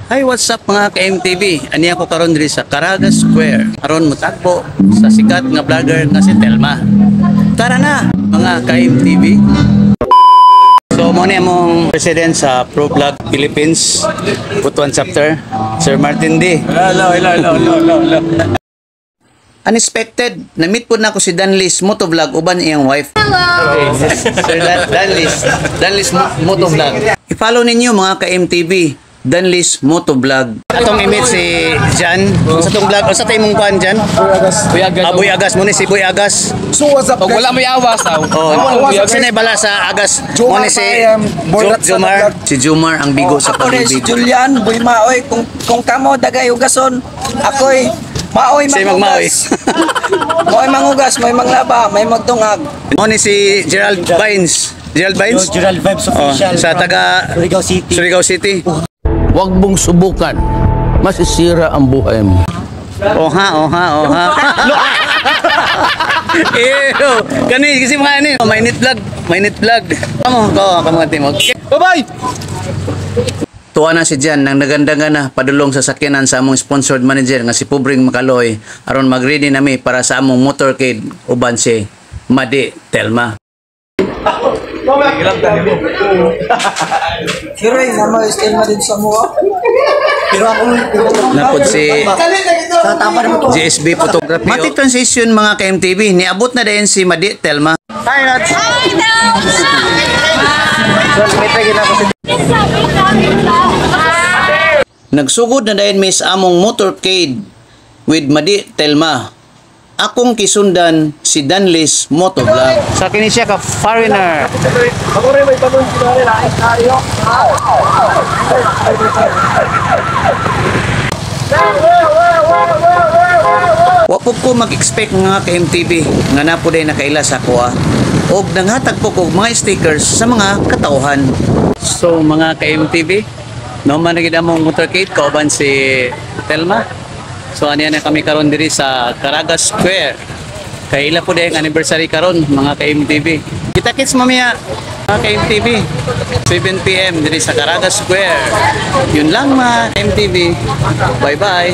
Hi, what's up mga ka-MTV? Ani ako karon diri sa Caraga Square. Aron mutagpo sa sikat nga vlogger nga si Telma. Tara na mga ka-MTV. So mo ni among president sa Pro Vlog Philippines Butuan Chapter, Sir Martin D. Hello. Unexpected, na-meet po na ako si Danlis Motovlog uban iyang wife. Hello! Okay, Sir Danlis Motovlog. I-follow ninyo mga ka-MTV, Danlis Motovlog. Atong i-meet si Jan sa tong vlog. O sa tayo mong kuhan Jan? Boy Agas. Muna si Boy Agas. So what's up? Wala may awas daw. Sinay bala sa Agas? Muna si Jomar. Si Jomar ang bigo sa Ako rin si pag-ibig. Julian, Boy Maoy, kung kamo dagay ugason, ako'y Maoy Say magmaoy. mangugas. Maoy mangugas, may manglaba, may magtungag. Muna si Gerald Vines. Gerald Vines? Gerald Vibes official Sa taga Surigao City. Huwag mong subukan. Masisira ang buhay mo. Oha. Ew. Kani kasi mga ani, mainit vlog. Kamo mga timog. Bye-bye! Tuwa na si Jan nang naganda na padulong sa sakyanan sa among sponsored manager nga si Pobring Macaloy aron mag-ready nami para sa among motorcade uban si Madi Telma. Pero yung nama, still na din sa mua. Pero ako, Napod si GSB Photography. Mati transition mga ka-MTV, niabot na din si Madi Telma. Hi, Nats! Nagsugod na dayon miss among motorcade with Madi Telma. Akong kisundan si Danlis Motovlog. Sa kini siya ka foreigner. Ako rin may tanong sinari na tayo. Wa po ko mag-expect nga ka MTV nga na po din nakaila sa kuha. Og nanghatag po ko mga stickers sa mga katauhan. So mga ka MTV, no man gid among motorcade kauban si Telma. So aniya na kami karon diri sa Caraga Square. Kaila po dayang anniversary karon mga ka-MTV. Kita-kits mamaya mga ka-MTV. 7 PM diri sa Caraga Square. Yun lang mga ka-MTV. Bye-bye.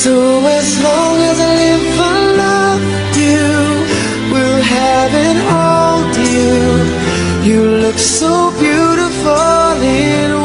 So as long as I live, I love you. We'll have it all, you. You look so beautiful in